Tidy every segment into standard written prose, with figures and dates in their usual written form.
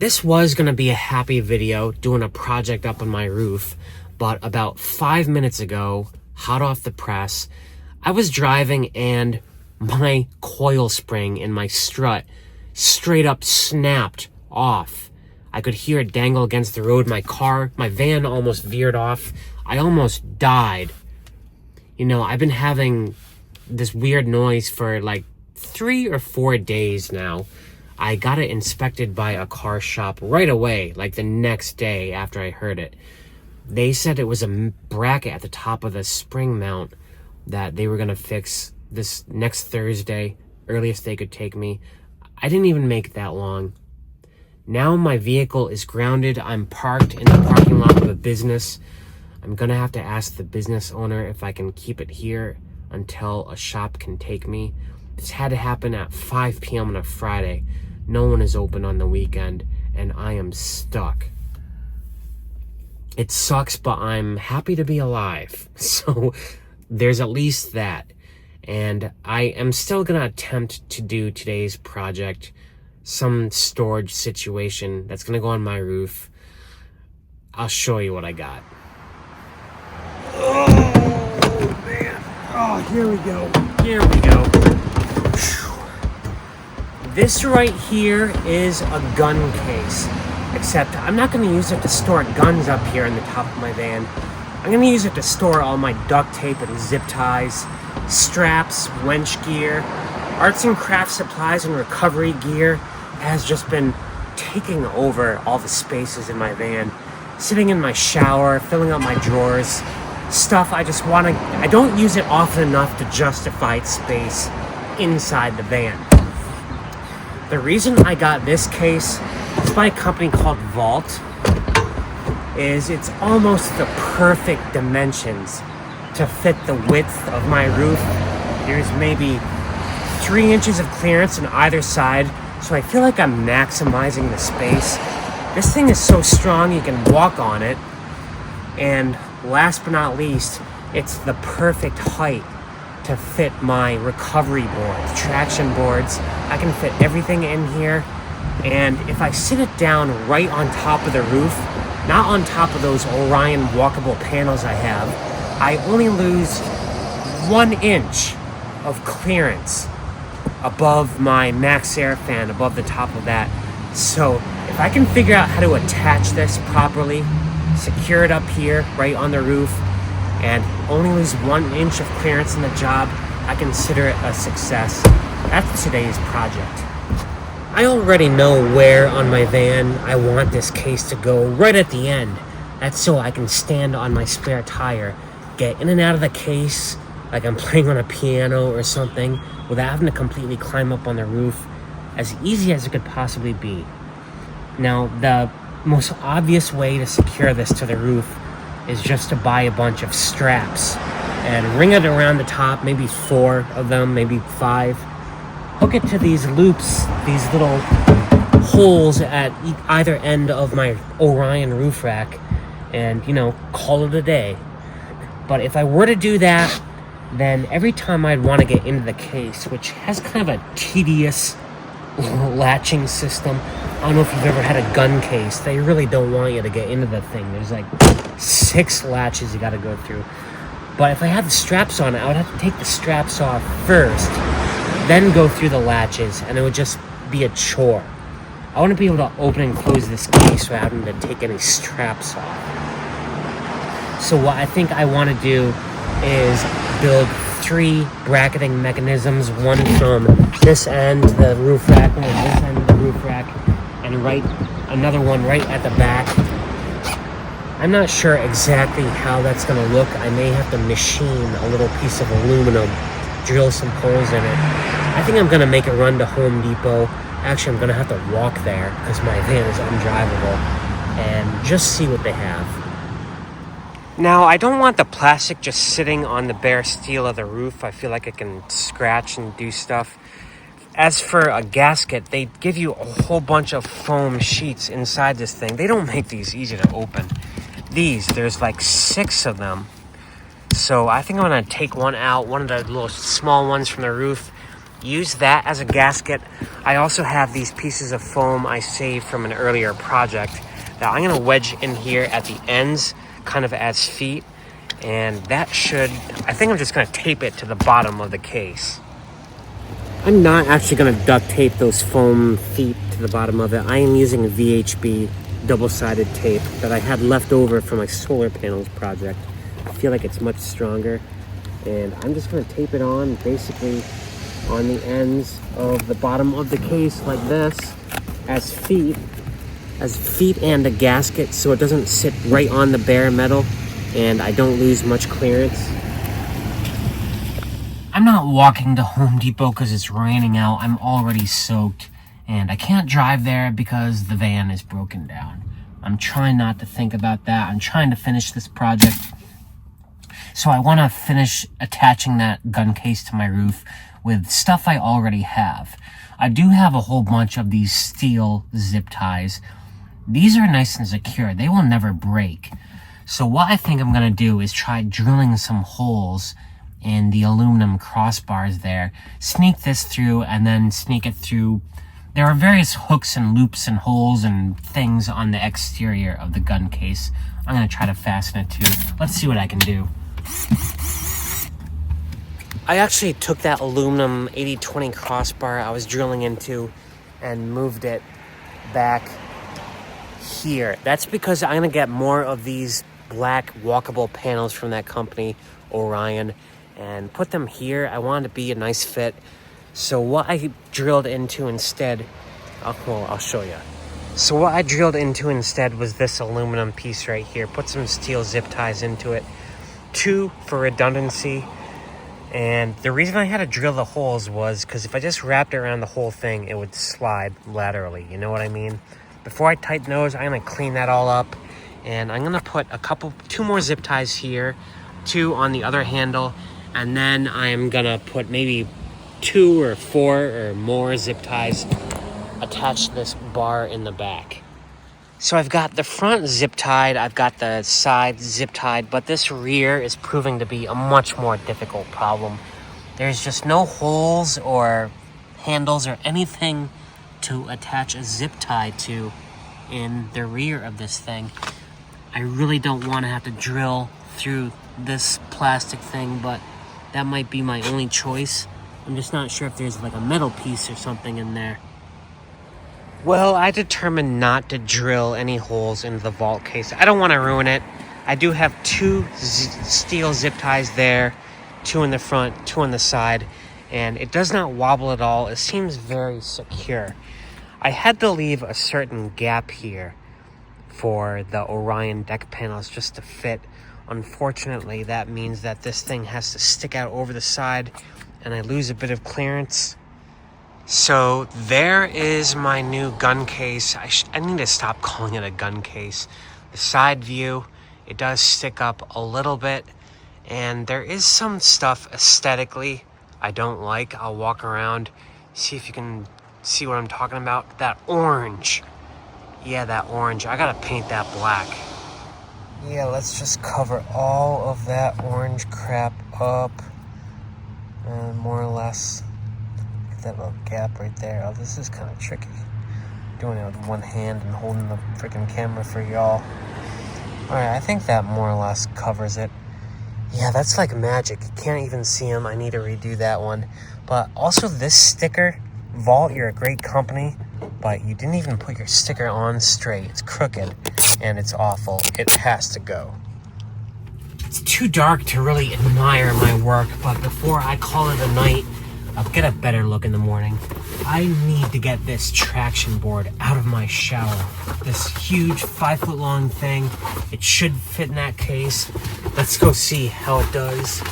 This was gonna be a happy video doing a project up on my roof, but about 5 minutes ago, hot off the press, I was driving and my coil spring in my strut straight up snapped off. I could hear it dangle against the road. My van almost veered off. I almost died. You know, I've been having this weird noise for like 3 or 4 days now. I got it inspected by a car shop right away, like the next day after I heard it. They said it was a bracket at the top of the spring mount that they were going to fix this next Thursday, earliest they could take me. I didn't even make it that long. Now my vehicle is grounded. I'm parked in the parking lot of a business. I'm going to have to ask the business owner if I can keep it here until a shop can take me. This had to happen at 5 p.m. on a Friday. No one is open on the weekend, and I am stuck. It sucks, but I'm happy to be alive. So there's at least that. And I am still going to attempt to do today's project, some storage situation that's going to go on my roof. I'll show you what I got. Oh, man. Oh, here we go. Here we go. This right here is a gun case, except I'm not going to use it to store guns up here in the top of my van. I'm going to use it to store all my duct tape and zip ties, straps, wench gear, arts and crafts supplies, and recovery gear. Has just been taking over all the spaces in my van, sitting in my shower, filling up my drawers, stuff I don't use it often enough to justify its space inside the van. The reason I got this case, it's by a company called Vault, is it's almost the perfect dimensions to fit the width of my roof. There's maybe 3 inches of clearance on either side, so I feel like I'm maximizing the space. This thing is so strong you can walk on it. And last but not least, it's the perfect height to fit my recovery boards, traction boards. I can fit everything in here. And if I sit it down right on top of the roof, not on top of those Orion walkable panels I have, I only lose 1 inch of clearance above my max air fan, above the top of that. So if I can figure out how to attach this properly, secure it up here right on the roof, and only lose 1 inch of clearance in the job, I consider it a success. That's today's project. I already know where on my van I want this case to go, right at the end. That's so I can stand on my spare tire, get in and out of the case like I'm playing on a piano or something, without having to completely climb up on the roof, as easy as it could possibly be. Now, the most obvious way to secure this to the roof is just to buy a bunch of straps and ring it around the top, maybe 4 of them, maybe 5. Hook it to these loops, these little holes at either end of my Orion roof rack, and, you know, call it a day. But if I were to do that, then every time I'd want to get into the case, which has kind of a tedious latching system. I don't know if you've ever had a gun case. They really don't want you to get into the thing. There's like 6 latches you got to go through. But if I had the straps on, I would have to take the straps off first, then go through the latches, and it would just be a chore. I want to be able to open and close this case without having to take any straps off. So what I think I want to do is build 3 bracketing mechanisms, one from this end, the roof rack, and this end of the roof rack, and another one right at the back. I'm not sure exactly how that's going to look. I may have to machine a little piece of aluminum, drill some holes in it. I think I'm going to make a run to Home Depot. Actually, I'm going to have to walk there because my van is undrivable, and just see what they have. Now, I don't want the plastic just sitting on the bare steel of the roof. I feel like it can scratch and do stuff. As for a gasket, they give you a whole bunch of foam sheets inside this thing. They don't make these easy to open. There's like 6 of them. So I think I'm going to take one out, one of the little small ones from the roof, use that as a gasket. I also have these pieces of foam I saved from an earlier project that I'm going to wedge in here at the ends, kind of as feet. And that should, I think I'm just going to tape it to the bottom of the case. I'm not actually going to duct tape those foam feet to the bottom of it. I am using a VHB double-sided tape that I had left over from my solar panels project. I feel like it's much stronger. And I'm just going to tape it on basically on the ends of the bottom of the case like this as feet and a gasket, so it doesn't sit right on the bare metal and I don't lose much clearance. I'm not walking to Home Depot because it's raining out. I'm already soaked and I can't drive there because the van is broken down. I'm trying not to think about that. I'm trying to finish this project. So I want to finish attaching that gun case to my roof with stuff I already have. I do have a whole bunch of these steel zip ties. These are nice and secure. They will never break. So what I think I'm going to do is try drilling some holes in the aluminum crossbars there. Sneak this through and then sneak it through. There are various hooks and loops and holes and things on the exterior of the gun case. I'm going to try to fasten it too. Let's see what I can do. I actually took that aluminum 80-20 crossbar I was drilling into and moved it back here. That's because I'm going to get more of these black walkable panels from that company, Orion, and put them here. I want it to be a nice fit. So what I drilled into instead, I'll show you. So what I drilled into instead was this aluminum piece right here. Put some steel zip ties into it. 2 for redundancy. And the reason I had to drill the holes was because if I just wrapped it around the whole thing, it would slide laterally. You know what I mean? Before I tighten those, I'm going to clean that all up. And I'm going to put 2 more zip ties here, 2 on the other handle. And then I'm going to put maybe 2 or 4 or more zip ties attached to this bar in the back. So I've got the front zip tied, I've got the side zip tied, but this rear is proving to be a much more difficult problem. There's just no holes or handles or anything to attach a zip tie to in the rear of this thing. I really don't want to have to drill through this plastic thing, but that might be my only choice. I'm just not sure if there's like a metal piece or something in there. Well, I determined not to drill any holes into the vault case. I don't want to ruin it. I do have 2 steel zip ties there, 2 in the front, 2 on the side, and it does not wobble at all. It seems very secure. I had to leave a certain gap here for the Orion deck panels just to fit. Unfortunately, that means that this thing has to stick out over the side and I lose a bit of clearance. So there is my new gun case. I need to stop calling it a gun case. The side view, it does stick up a little bit, and there is some stuff aesthetically I don't like. I'll walk around, see if you can see what I'm talking about. That orange. Yeah, that orange. I gotta paint that black. Yeah, let's just cover all of that orange crap up. And more or less, that little gap right there. Oh, this is kind of tricky. Doing it with one hand and holding the freaking camera for y'all. Alright, I think that more or less covers it. Yeah, that's like magic. You can't even see them. I need to redo that one. But also this sticker, Vault, you're a great company, but you didn't even put your sticker on straight. It's crooked and it's awful. It has to go. It's too dark to really admire my work, but before I call it a night, I'll get a better look in the morning. I need to get this traction board out of my shower. This huge 5-foot long thing. It should fit in that case. Let's go see how it does.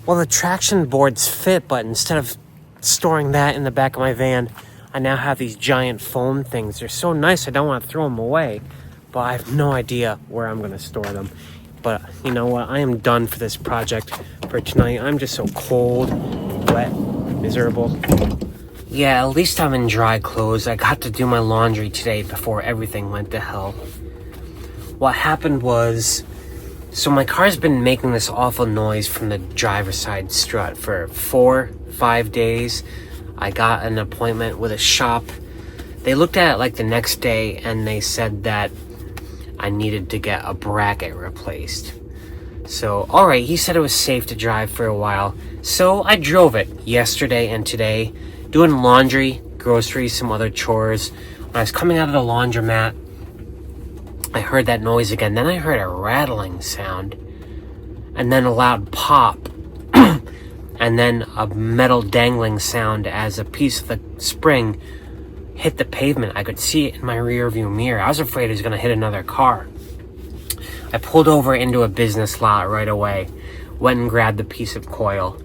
Well, the traction boards fit, but instead of storing that in the back of my van, I now have these giant foam things. They're so nice, I don't want to throw them away, but I have no idea where I'm going to store them. But you know what? I am done for this project for tonight. I'm just so cold, wet, miserable. Yeah, at least I'm in dry clothes. I got to do my laundry today before everything went to hell. What happened was, so my car's been making this awful noise from the driver's side strut for 4-5 days. I got an appointment with a shop. They looked at it like the next day and they said that I needed to get a bracket replaced. So, alright, he said it was safe to drive for a while. So I drove it yesterday and today, doing laundry, groceries, some other chores. When I was coming out of the laundromat, I heard that noise again. Then I heard a rattling sound, and then a loud pop, and then a metal dangling sound as a piece of the spring hit the pavement. I could see it in my rear view mirror. I was afraid it was going to hit another car. I pulled over into a business lot right away, went and grabbed the piece of coil.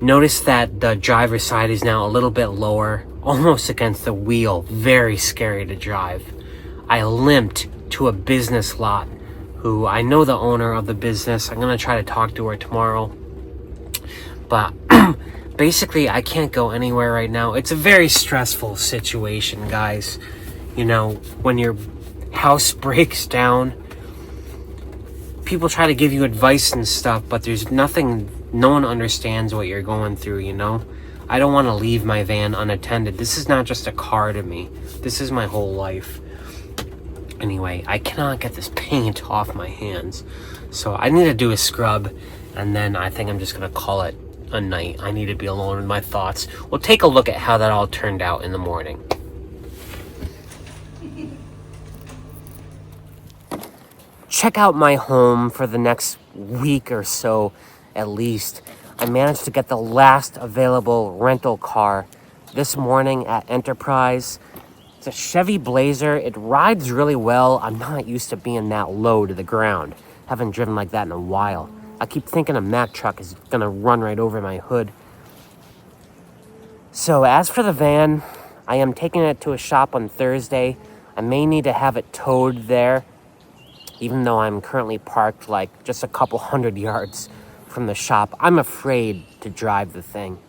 Noticed that the driver's side is now a little bit lower, almost against the wheel. Very scary to drive. I limped to a business lot, who I know the owner of the business. I'm going to try to talk to her tomorrow. But basically, I can't go anywhere right now. It's a very stressful situation, guys. You know, when your house breaks down, people try to give you advice and stuff, but there's nothing, no one understands what you're going through, you know? I don't want to leave my van unattended. This is not just a car to me. This is my whole life. Anyway, I cannot get this paint off my hands. So I need to do a scrub, and then I think I'm just going to call it a night. I need to be alone with my thoughts. We'll take a look at how that all turned out in the morning. Check out my home for the next week or so, at least. I managed to get the last available rental car this morning at Enterprise. It's a Chevy Blazer. It rides really well. I'm not used to being that low to the ground. Haven't driven like that in a while. I keep thinking a Mack truck is gonna run right over my hood. So as for the van, I am taking it to a shop on Thursday. I may need to have it towed there, even though I'm currently parked like just a couple hundred yards from the shop. I'm afraid to drive the thing.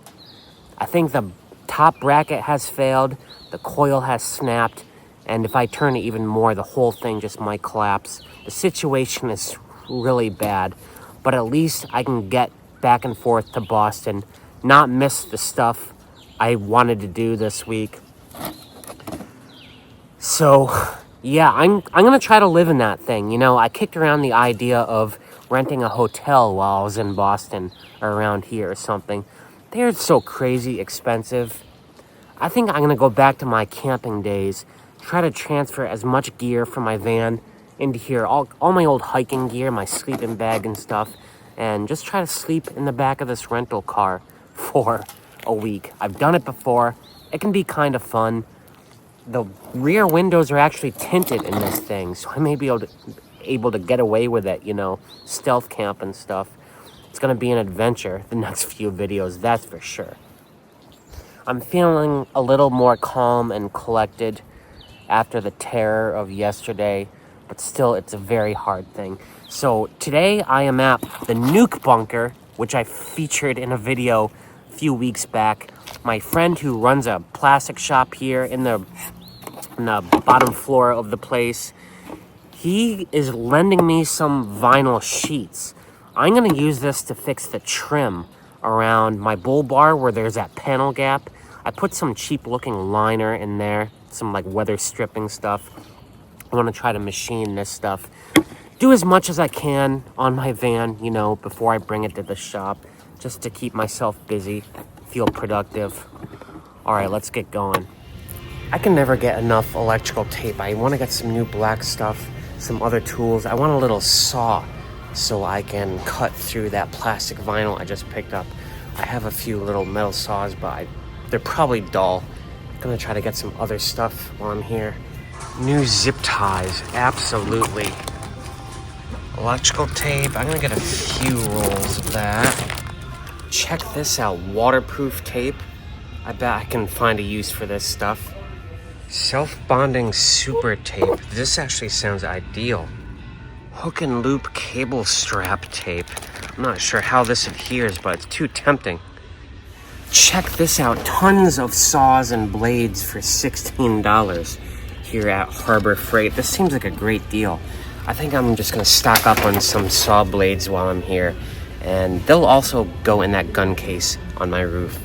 I think the top bracket has failed, the coil has snapped, and if I turn it even more, the whole thing just might collapse. The situation is really bad, but at least I can get back and forth to Boston, not miss the stuff I wanted to do this week. So yeah, I'm gonna try to live in that thing. You know, I kicked around the idea of renting a hotel while I was in Boston or around here or something. They're so crazy expensive. I think I'm gonna go back to my camping days, try to transfer as much gear from my van into here, all my old hiking gear, my sleeping bag and stuff, and just try to sleep in the back of this rental car for a week. I've done it before. It can be kind of fun. The rear windows are actually tinted in this thing, so I may be able to get away with it, you know, stealth camp and stuff. It's going to be an adventure, the next few videos, that's for sure. I'm feeling a little more calm and collected after the terror of yesterday, but still, it's a very hard thing. So today I am at the Nuke Bunker, which I featured in a video a few weeks back. My friend who runs a plastic shop here in the bottom floor of the place, he is lending me some vinyl sheets. I'm going to use this to fix the trim around my bull bar where there's that panel gap. I put some cheap looking liner in there, some like weather stripping stuff. I want to try to machine this stuff, do as much as I can on my van, you know, before I bring it to the shop, just to keep myself busy, feel productive. All right, let's get going. I can never get enough electrical tape. I want to get some new black stuff, some other tools. I want a little saw so I can cut through that plastic vinyl I just picked up. I have a few little metal saws, but they're probably dull. I'm gonna try to get some other stuff while I'm here. New zip ties, absolutely. Electrical tape, I'm gonna get a few rolls of that. Check this out, waterproof tape. I bet I can find a use for this stuff. Self-bonding super tape. This actually sounds ideal. Hook and loop cable strap tape. I'm not sure how this adheres, but it's too tempting. Check this out, tons of saws and blades for $16 here at Harbor Freight. This seems like a great deal. I think I'm just gonna stock up on some saw blades while I'm here, and they'll also go in that gun case on my roof.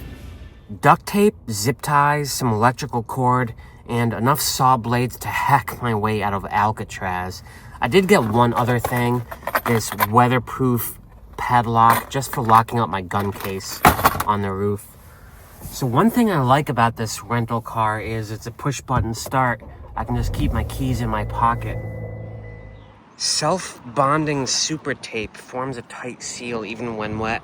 duct tape, zip ties, some electrical cord, and enough saw blades to hack my way out of Alcatraz. I did get one other thing, this weatherproof padlock, just for locking up my gun case on the roof. So one thing I like about this rental car is it's a push-button start. I can just keep my keys in my pocket. Self-bonding super tape forms a tight seal even when wet.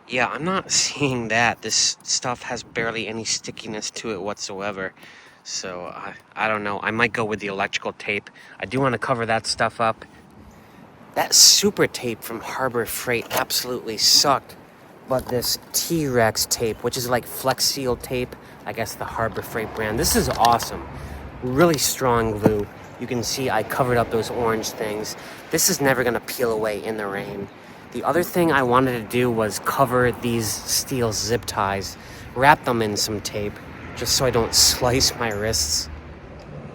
Yeah, I'm not seeing that. This stuff has barely any stickiness to it whatsoever. So, I don't know. I might go with the electrical tape. I do want to cover that stuff up. That super tape from Harbor Freight absolutely sucked. But this T-Rex tape, which is like Flex Seal tape, I guess the Harbor Freight brand, this is awesome. Really strong glue. You can see I covered up those orange things. This is never gonna peel away in the rain. The other thing I wanted to do was cover these steel zip ties, wrap them in some tape, just so I don't slice my wrists.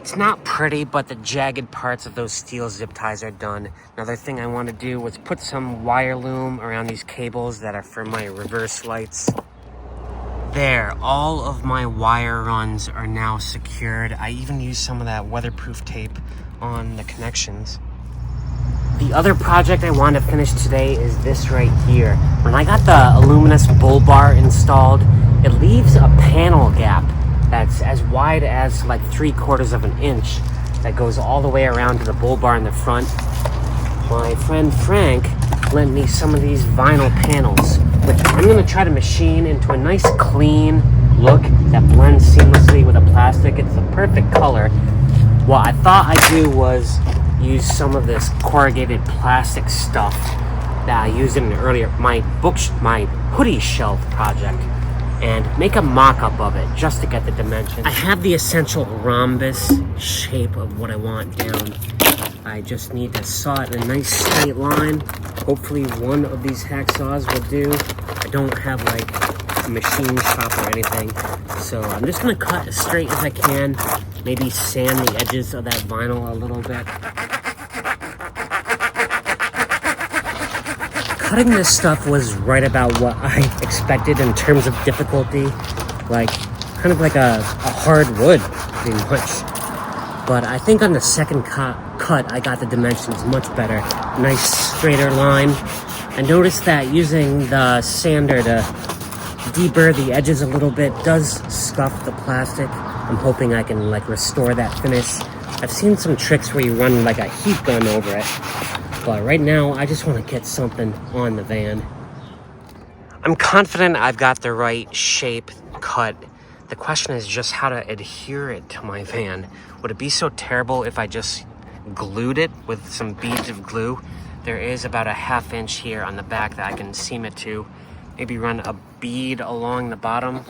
It's not pretty, but the jagged parts of those steel zip ties are done. Another thing I want to do was put some wire loom around these cables that are for my reverse lights. There, all of my wire runs are now secured. I even used some of that weatherproof tape on the connections. The other project I want to finish today is this right here. When I got the aluminous bull bar installed, it leaves a panel gap that's as wide as like 3/4 of an inch that goes all the way around to the bull bar in the front. My friend Frank lent me some of these vinyl panels, which I'm going to try to machine into a nice clean look that blends seamlessly with the plastic. It's the perfect color. What I thought I'd do was use some of this corrugated plastic stuff that I used in my hoodie shelf project, and make a mock-up of it just to get the dimensions. I have the essential rhombus shape of what I want down. I just need to saw it in a nice straight line. Hopefully one of these hacksaws will do. I don't have like a machine shop or anything, so I'm just gonna cut as straight as I can, maybe sand the edges of that vinyl a little bit. Cutting this stuff was right about what I expected in terms of difficulty, like kind of like a hard wood pretty much. But I think on the second cut I got the dimensions much better. Nice straighter line. I noticed that using the sander to deburr the edges a little bit does scuff the plastic. I'm hoping I can like restore that finish. I've seen some tricks where you run like a heat gun over it, but right now I just want to get something on the van. I'm confident I've got the right shape cut. The question is just how to adhere it to my van. Would it be so terrible if I just glued it with some beads of glue? There is about a 1/2 inch here on the back that I can seam it to. Maybe run a bead along the bottom.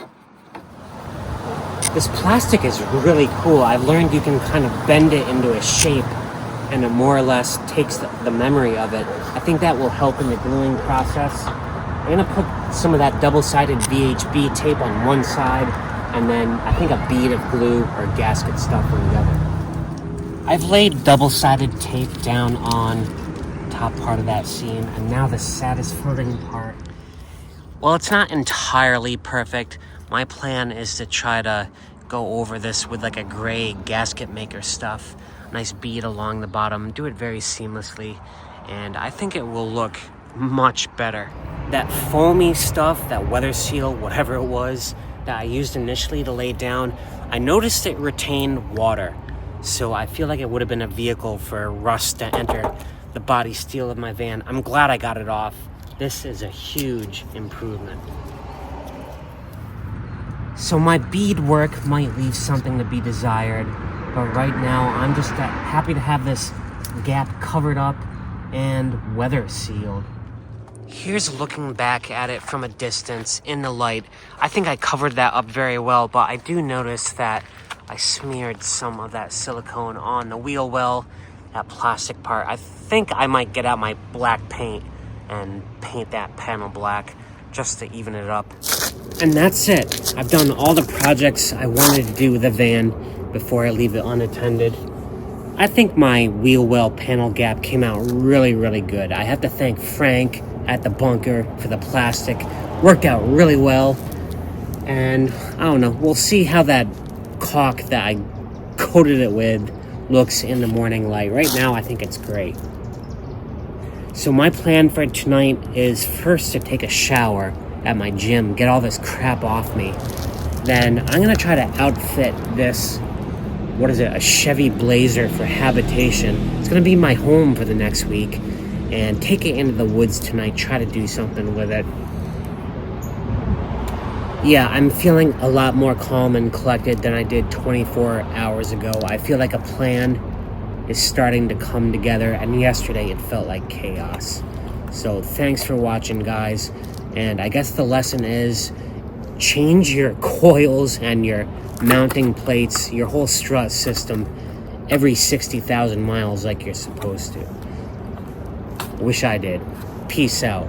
This plastic is really cool. I've learned you can kind of bend it into a shape and it more or less takes the memory of it. I think that will help in the gluing process. I'm gonna put some of that double-sided VHB tape on one side, and then I think a bead of glue or gasket stuff on the other. I've laid double-sided tape down on the top part of that seam, and now the satisfying part. Well, it's not entirely perfect. My plan is to try to go over this with like a gray gasket maker stuff. Nice bead along the bottom, do it very seamlessly, and I think it will look much better. That foamy stuff, that weather seal, whatever it was, that I used initially to lay down, I noticed it retained water. So I feel like it would have been a vehicle for rust to enter the body steel of my van. I'm glad I got it off. This is a huge improvement. So my bead work might leave something to be desired, but right now I'm just happy to have this gap covered up and weather sealed. Here's looking back at it from a distance in the light. I think I covered that up very well, but I do notice that I smeared some of that silicone on the wheel well, that plastic part. I think I might get out my black paint and paint that panel black just to even it up. And that's it. I've done all the projects I wanted to do with the van before I leave it unattended. I think my wheel well panel gap came out really, really good. I have to thank Frank at the bunker for the plastic. Worked out really well. And I don't know, we'll see how that caulk that I coated it with looks in the morning light. Right now, I think it's great. So my plan for tonight is first to take a shower at my gym, get all this crap off me. Then I'm gonna try to outfit this, what is it, a Chevy Blazer for habitation. It's gonna be my home for the next week, and take it into the woods tonight, try to do something with it. Yeah, I'm feeling a lot more calm and collected than I did 24 hours ago. I feel like a plan is starting to come together, and yesterday it felt like chaos. So thanks for watching, guys, and I guess the lesson is change your coils and your mounting plates, your whole strut system, every 60,000 miles like you're supposed to. Wish I did. Peace out.